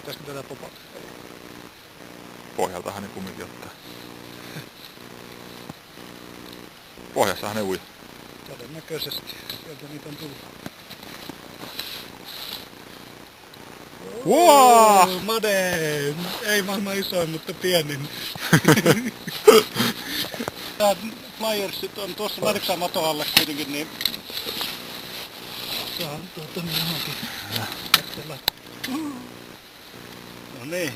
Pitäisikö tätä popata? Pohjaltahan ne kumminkin ottaa. Pohjassahan ne ui. Todennäköisesti. Sieltä niitä on tullut. Wow! Made! Ei maailman isoin, mutta pienin. Tää flyersit on tuossa Märksään maton alle kuitenkin, niin saan johonkin. No niin,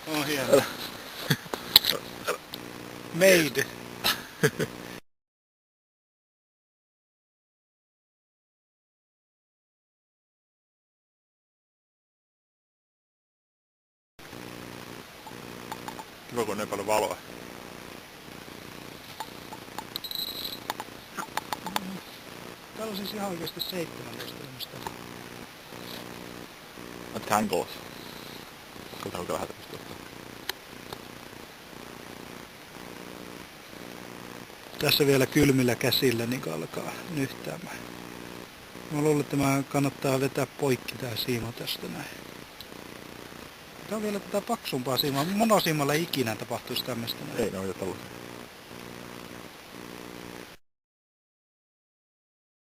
on hieno. Made. Kiva, kun on niin paljon valoa. Täällä on siis ihan oikeesti 17 ilmasta. Tangles. Kuinka onko lähdettä pystyä? Tässä vielä kylmillä käsillä niin alkaa nyhtäämään. Mä luulen, että tämä kannattaa vetää poikki tää siima tästä näin. Tää on vielä tätä paksumpaa siimaa. Monosiimalla ikinä tapahtuisi tämmöistä näin. Ei ne on jo tällaisia.